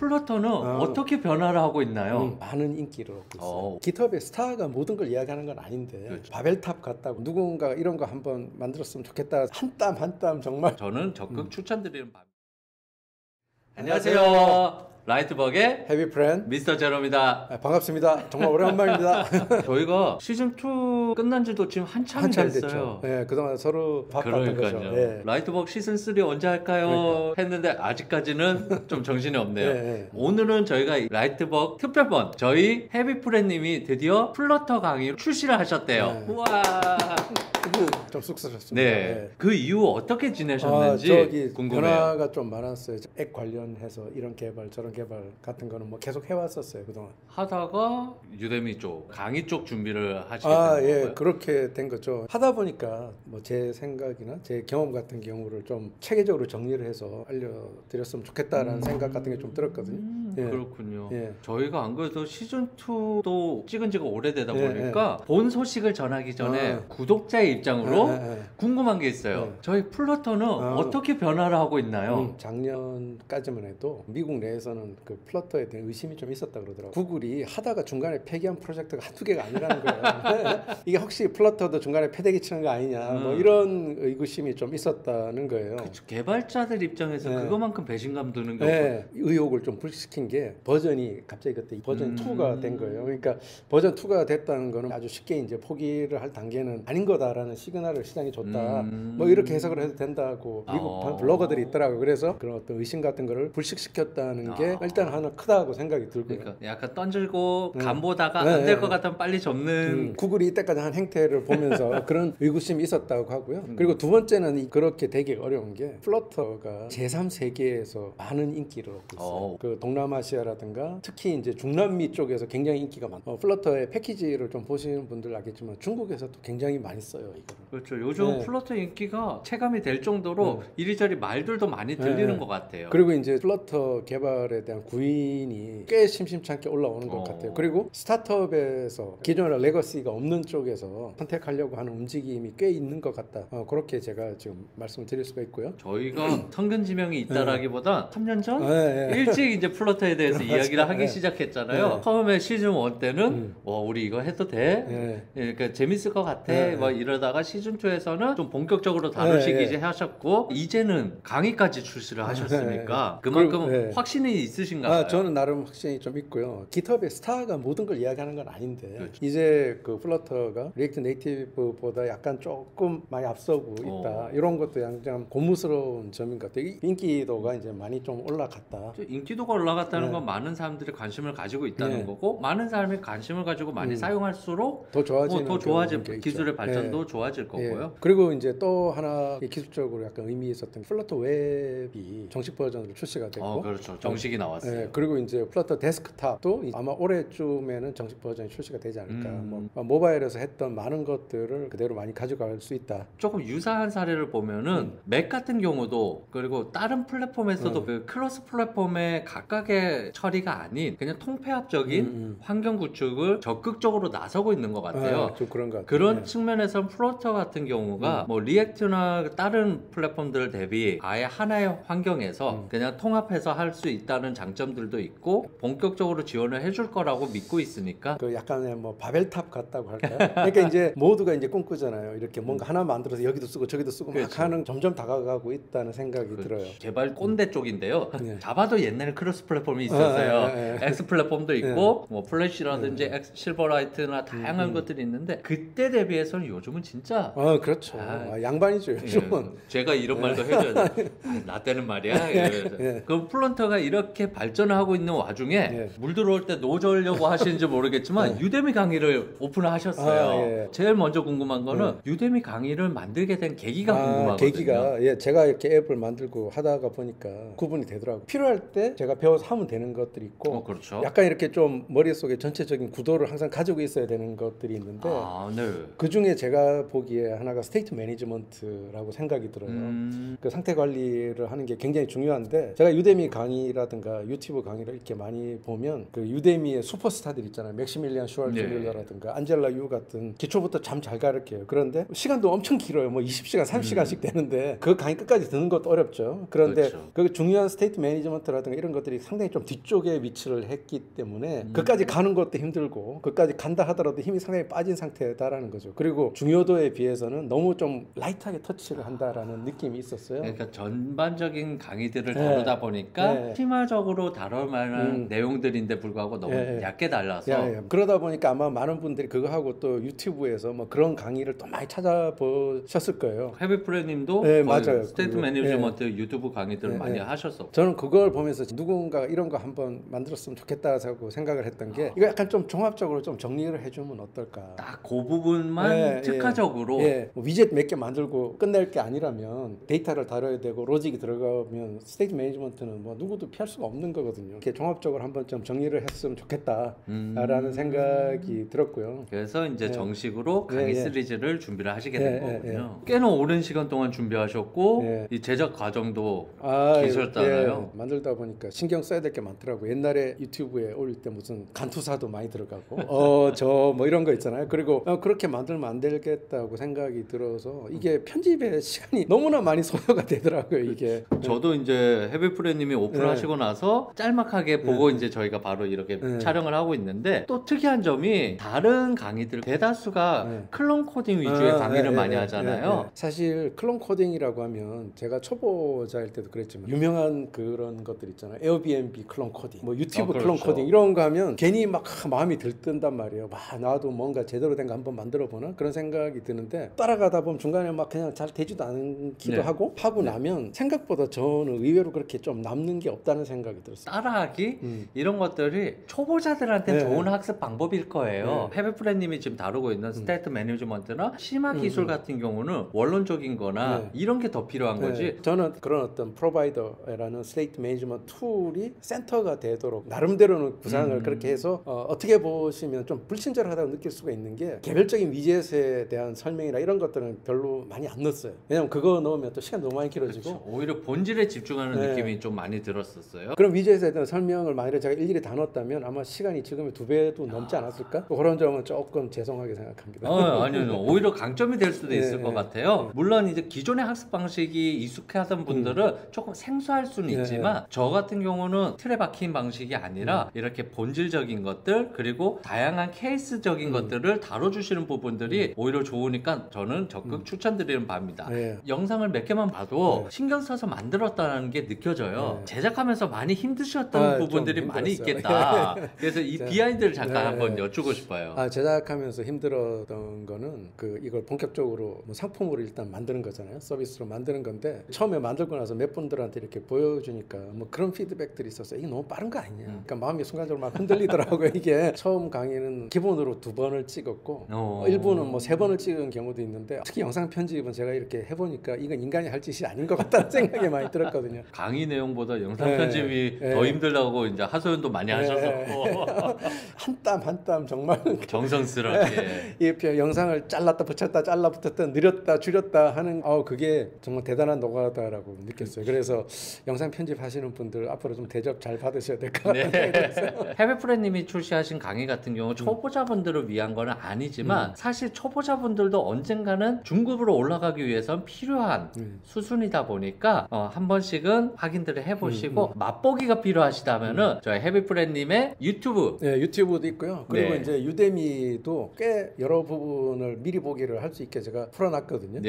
플러터는 어떻게 변화를 하고 있나요? 많은 인기를 얻고 있어요. 깃허브의 스타가 모든 걸 이야기하는 건 아닌데 그렇죠. 바벨탑 같다고 누군가 이런 거 한번 만들었으면 좋겠다. 한 땀 한 땀 정말. 저는 적극 추천드리는 바. 안녕하세요. 라이트버그의 해피 프렌드 미스터 제로입니다. 반갑습니다. 정말 오래간만입니다. 저희가 시즌2 끝난 지도 지금 한참 됐어요. 됐죠. 네, 그동안 서로 바빴던 거죠. 네. 라이트버그 시즌3 언제 할까요? 했는데 아직까지는 좀 정신이 없네요. 네. 오늘은 저희가 라이트버그 특별본 저희 해피프렌님이 드디어 플러터 강의 출시를 하셨대요. 네. 우와. 좀 쑥스럽습니다. 네. 그 이후 어떻게 지내셨는지 저기 궁금해요. 변화가 좀 많았어요. 액 관련해서 이런 개발 저런 개발 같은 거는 뭐 계속 해왔었어요 그동안. 하다가 유데미 쪽 강의 쪽 준비를 하시게 된 예, 건가요? 그렇게 된 거죠. 하다 보니까 뭐 제 생각이나 제 경험 같은 경우를 좀 체계적으로 정리를 해서 알려드렸으면 좋겠다라는 생각 같은 게 좀 들었거든요. 예. 그렇군요. 예. 저희가 안 그래도 시즌2도 찍은 지가 오래되다 예, 보니까 본 소식을 전하기 전에 구독자의 입장으로 궁금한 게 있어요. 저희 플러터는 어떻게 변화를 하고 있나요? 작년까지만 해도 미국 내에서는 그 플러터에 대한 의심이 좀 있었다 그러더라고요. 구글이 하다가 중간에 폐기한 프로젝트가 한두 개가 아니라는 거예요. 이게 혹시 플러터도 중간에 패대기 치는 거 아니냐 뭐 이런 의구심이 좀 있었다는 거예요. 그쵸. 개발자들 입장에서 그거만큼 배신감 드는 게 네, 의혹을 좀 불식시킨 게 버전이 갑자기 그때 버전 2가 된 거예요. 그러니까 버전 2가 됐다는 거는 아주 쉽게 이제 포기를 할 단계는 아닌 거다라는 시그널을 시장이 줬다. 뭐 이렇게 해석을 해도 된다고 미국 블로거들이 있더라고요. 그래서 그런 어떤 의심 같은 거를 불식시켰다는 게 일단 하나 크다고 생각이 들고요. 그러니까 약간 던질고 간보다가 안 될 것 같으면 빨리 접는 구글이 이때까지 한 행태를 보면서 그런 의구심이 있었다고 하고요. 그리고 두 번째는 그렇게 되기 어려운 게 플러터가 제3세계에서 많은 인기를 얻고 있어요. 그 동남아시아라든가 특히 이제 중남미 쪽에서 굉장히 인기가 많아요. 플러터의 패키지를 좀 보시는 분들 알겠지만 중국에서도 굉장히 많이 써요. 이거를. 그렇죠. 요즘 플러터 인기가 체감이 될 정도로 이리저리 말들도 많이 들리는 것 같아요. 그리고 이제 플러터 개발에 대한 구인이 꽤 심심찮게 올라오는 것 같아요. 그리고 스타트업에서 기존의 레거시가 없는 쪽에서 선택하려고 하는 움직임이 꽤 있는 것 같다. 그렇게 제가 지금 말씀을 드릴 수가 있고요. 저희가 성견지명이 있다라기보다 3년 전 일찍 이제 플러터에 대해서 이야기를 하기 시작했잖아요. 처음에 시즌 1 때는 우리 이거 해도 돼? 그러니까 재밌을 것 같아. 뭐 이러다가 시즌 2에서는 좀 본격적으로 다루시기 이제 하셨고 이제는 강의까지 출시를 하셨으니까 그만큼 확신이 있으신가 봐요. 저는 나름 확신이 좀 있고요. 깃허브의 스타가 모든 걸 이야기하는 건 아닌데 이제 그 플러터가 리액트 네이티브보다 약간 조금 많이 앞서고 있다. 이런 것도 약간 고무스러운 점인 것 같아요. 인기도가 이제 많이 좀 올라갔다. 인기도가 올라갔다는 건 많은 사람들이 관심을 가지고 있다는 거고 많은 사람이 관심을 가지고 많이 사용할수록 더 좋아지는 더 좋아질 기술의 발전도 좋아질 거고요. 그리고 이제 또 하나 기술적으로 약간 의미 있었던 플러터 웹이 정식 버전으로 출시가 됐고 그렇죠. 정식이 나왔어요. 그리고 이제 플러터 데스크탑도 아마 올해쯤에는 정식 버전이 출시가 되지 않을까. 뭐 모바일에서 했던 많은 것들을 그대로 많이 가져갈 수 있다. 조금 유사한 사례를 보면은 맥 같은 경우도 그리고 다른 플랫폼에서도 그 크로스 플랫폼의 각각의 처리가 아닌 그냥 통폐합적인 환경 구축을 적극적으로 나서고 있는 것 같아요. 좀 그런 것 같아요. 그런 측면에서 플러터 같은 경우가 뭐 리액트나 다른 플랫폼들 대비 아예 하나의 환경에서 그냥 통합해서 할 수 있다는 장점들도 있고 본격적으로 지원을 해줄 거라고 믿고 있으니까 그 약간의 뭐 바벨탑 같다고 할까요? 그러니까 이제 모두가 이제 꿈꾸잖아요. 이렇게 뭔가 하나 만들어서 여기도 쓰고 저기도 쓰고 막 하는 점점 다가가고 있다는 생각이 들어요. 개발 꼰대 쪽인데요. 자바도 옛날에 크로스 플랫폼이 있었어요. X 플랫폼도 있고 뭐 플래시라든지 실버라이트나 다양한 것들이 있는데 그때 대비해서는 요즘은 진짜 그렇죠. 양반이죠 요즘은. 제가 이런 말도 해줘야 돼. 나 때는 말이야. 그럼 플런터가 이렇게 발전을 하고 있는 와중에 물 들어올 때 노저려고 하시는지 모르겠지만 유데미 강의를 오픈하셨어요. 제일 먼저 궁금한 거는 유데미 강의를 만들게 된 계기가 궁금하거든요. 계기가 제가 이렇게 앱을 만들고 하다가 보니까 구분이 되더라고요. 필요할 때 제가 배워서 하면 되는 것들이 있고 그렇죠. 약간 이렇게 좀 머릿속에 전체적인 구도를 항상 가지고 있어야 되는 것들이 있는데 그 중에 제가 보기에 하나가 스테이트 매니지먼트라고 생각이 들어요. 그 상태 관리를 하는 게 굉장히 중요한데 제가 유데미 강의라든가 유튜브 강의를 이렇게 많이 보면 그 유데미의 슈퍼스타들 있잖아요. 맥시밀리안 슈왈츠밀러라든가 안젤라 유 같은 기초부터 참 잘 가르쳐요. 그런데 시간도 엄청 길어요. 뭐 20시간, 30시간씩 되는데 그 강의 끝까지 듣는 것도 어렵죠. 그런데 그 중요한 스테이트 매니지먼트라든가 이런 것들이 상당히 상당히 좀 뒤쪽에 위치를 했기 때문에 그까지 가는 것도 힘들고 그까지 간다 하더라도 힘이 상당히 빠진 상태다라는 거죠. 그리고 중요도에 비해서는 너무 좀 라이트하게 터치를 한다라는 느낌이 있었어요. 그러니까 전반적인 강의들을 다루다 보니까 심화적으로 다룰 만한 내용들인데 불구하고 너무 얇게 달라서 그러다 보니까 아마 많은 분들이 그거하고 또 유튜브에서 뭐 그런 강의를 또 많이 찾아보셨을 거예요. 해비프레님도 맞아요. 스테이트 매니지먼트 유튜브 강의들을 많이 하셨어. 저는 그걸 보면서 누군가 이런 거 한번 만들었으면 좋겠다고 생각을 했던 게 이거 약간 좀 종합적으로 좀 정리를 해주면 어떨까. 딱 그 부분만 특화적으로 뭐 위젯 몇 개 만들고 끝낼 게 아니라면 데이터를 다뤄야 되고 로직이 들어가면 스테이트 매니지먼트는 뭐 누구도 피할 수가 없는 거거든요. 이렇게 종합적으로 한번 좀 정리를 했으면 좋겠다라는 생각이 들었고요. 그래서 이제 정식으로 강의 시리즈를 준비를 하시게 된 거군요. 꽤나 오랜 시간 동안 준비하셨고 이 제작 과정도 기술잖아요. 만들다 보니까 신경 써야 될 게 많더라고요. 옛날에 유튜브에 올릴 때 무슨 간투사도 많이 들어가고 저 뭐 이런 거 있잖아요. 그리고 그렇게 만들면 안 되겠다고 생각이 들어서 이게 편집에 시간이 너무나 많이 소요가 되더라고요. 이게 저도 이제 해비프레님이 오픈하시고 나서 짤막하게 보고 이제 저희가 바로 이렇게 촬영을 하고 있는데 또 특이한 점이 다른 강의들 대다수가 클론 코딩 위주의 강의를 많이 하잖아요. 사실 클론 코딩이라고 하면 제가 초보자일 때도 그랬지만 유명한 그런 것들 있잖아요. 에어비앤비 클론 코딩, 뭐 유튜브 클론 코딩 이런 거 하면 괜히 막 마음이 들뜬단 말이에요. 나도 뭔가 제대로 된 거 한번 만들어 보나 그런 생각이 드는데 따라가다 보면 중간에 막 그냥 잘 되지도 않기도 하고 나면 생각보다 저는 의외로 그렇게 좀 남는 게 없다는 생각이 들었어요. 따라하기 이런 것들이 초보자들한테 좋은 학습 방법일 거예요. 해비프레님이 지금 다루고 있는 스테이트 매니지먼트나 심화 기술 같은 경우는 원론적인 거나 이런 게 더 필요한 거지. 저는 그런 어떤 프로바이더라는 스테이트 매니지먼트 툴이 센터가 되도록 나름대로는 구상을 그렇게 해서 어떻게 보시면 좀 불친절하다고 느낄 수가 있는 게 개별적인 위젯에 대한 설명이나 이런 것들은 별로 많이 안 넣었어요. 왜냐면 그거 넣으면 또 시간 너무 많이 길어지고 그렇죠. 오히려 본질에 집중하는 느낌이 좀 많이 들었었어요. 그럼 위젯에 대한 설명을 만약에 제가 일일이 다 넣었다면 아마 시간이 지금의 2배도 넘지 않았을까? 그런 점은 조금 죄송하게 생각합니다. 아니요. 오히려 강점이 될 수도 있을 것 같아요. 물론 이제 기존의 학습 방식이 익숙하던 분들은 조금 생소할 수는 있지만 저 같은 경우는 틀에 박힌 방식이 아니라 이렇게 본질적인 것들 그리고 다양한 케이스적인 것들을 다뤄주시는 부분들이 오히려 좋으니까 저는 적극 추천드리는 바입니다. 영상을 몇 개만 봐도 신경 써서 만들었다는 게 느껴져요. 제작하면서 많이 힘드셨던 부분들이 많이 있겠다. 그래서 이 비하인드를 잠깐 한번 여쭈고 싶어요. 제작하면서 힘들었던 거는 이걸 본격적으로 뭐 상품으로 일단 만드는 거잖아요. 서비스로 만드는 건데 처음에 만들고 나서 몇 분들한테 이렇게 보여주니까 뭐 그런 피드백들이 있었어요. 이게 너무 빠른 거 아니냐. 그러니까 마음이 순간적으로 막 흔들리더라고요. 이게 처음 강의는 기본으로 2번을 찍었고 일부는 뭐 3번을 찍은 경우도 있는데 특히 영상 편집은 제가 이렇게 해보니까 이건 인간이 할 짓이 아닌 것 같다는 생각이 많이 들었거든요. 강의 내용보다 영상 편집이 더 힘들다고 이제 하소연도 많이 하셨었고 한 땀 한 땀 정말 정성스럽게 이 영상을 잘랐다 붙였다 잘라 붙였다 느렸다 줄였다 하는 그게 정말 대단한 노가다라고 느꼈어요. 그래서 영상 편집하시는 분들 앞으로 좀 대접 잘 받으셔야 될 것 같아요. 해비프레님이 출시하신 강의 같은 경우 초보자분들을 위한 건 아니지만 사실 초보자분들도 언젠가는 중급으로 올라가기 위해선 필요한 수순이다 보니까 한 번씩은 확인들을 해보시고 맛보기가 필요하시다면은 저희 해비프레님의 유튜브도 있고요. 그리고 이제 유데미도 꽤 여러 부분을 미리 보기를 할 수 있게 제가 풀어놨거든요.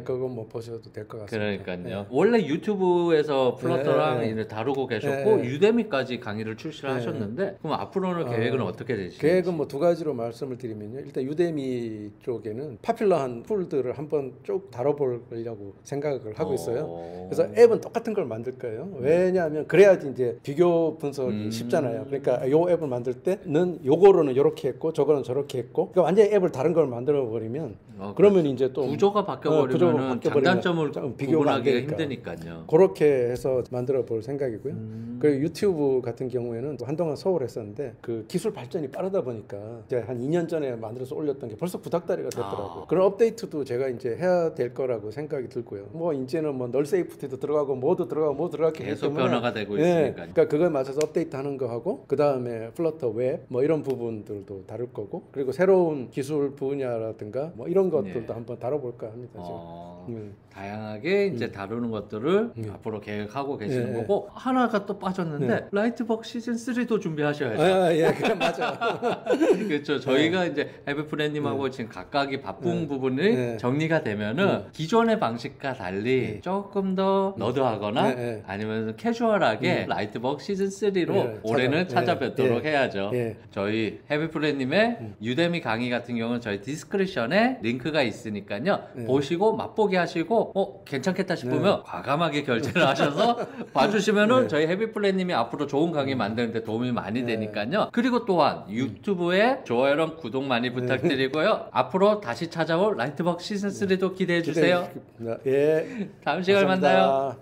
그거 뭐 보셔도 될 것 같습니다. 그러니까요. 원래 유튜브에서 플러터랑 다루고 계셨고 유데미까지 강의를 출시를 하셨는데 그럼 앞으로는 계획은 어떻게 되시는지? 계획은 뭐 2가지로 말씀을 드리면요. 일단 유데미 쪽에는 파퓰러한 툴들을 한번 쭉 다뤄보려고 생각을 하고 있어요. 그래서 앱은 똑같은 걸 만들 거예요. 왜냐하면 그래야지 이제 비교 분석이 쉽잖아요. 그러니까 요 앱을 만들 때는 요거로는 요렇게 했고 저거는 저렇게 했고 그러니까 완전히 앱을 다른 걸 만들어 버리면 그러면 이제 또 구조가 바뀌어버리면 장단점을 구분하기가 힘드니까요. 그렇게 해서 만들어 볼 생각이고요. 그리고 유튜브 같은 경우에는 한동안 소홀했었는데 그 기술 발전이 빠르다 보니까 이제 한 2년 전에 만들어서 올렸던 게 벌써 구닥다리가 됐더라고요. 그런 업데이트도 제가 이제 해야 될 거라고 생각이 들고요. 뭐 이제는 뭐 널 세이프티도 들어가고 뭐도 들어가고 뭐 들어가기 계속 변화가 되고 있으니까. 그러니까 그거에 맞춰서 업데이트하는 거 하고 그 다음에 플러터 웹 뭐 이런 부분들도 다룰 거고 그리고 새로운 기술 분야라든가 뭐 이런 것들도 한번 다뤄볼까 합니다. 지금. 다양하게 이제 다루는 것들을 앞으로 계획하고 계시는 거고 하나가 또 빠졌는데 라이트버그 시즌 3도 준비하셔야죠. 예, 그래 맞아. 그렇죠. 저희가 이제 해비프렌님하고 지금 각각이 바쁜 부분이 정리가 되면은 기존의 방식과 달리 조금 더 너드하거나 아니면 캐주얼하게 라이트버그 시즌 3로 올해는 찾아뵙도록 해야죠. 저희 해비프렌님의 유데미 강의 같은 경우는 저희 디스크립션에 링크가 있으니까요. 보시고 맛보기 하시고 괜찮겠다 싶으면 과감하게 결제를 하셔서 봐주시면은 저희 해비플랜님이 앞으로 좋은 강의 만드는데 도움이 많이 되니까요. 그리고 또한 유튜브에 좋아요랑 구독 많이 부탁드리고요. 앞으로 다시 찾아올 라이트버그 시즌 3도 기대해 주세요. 예. 다음 시간에 만나요.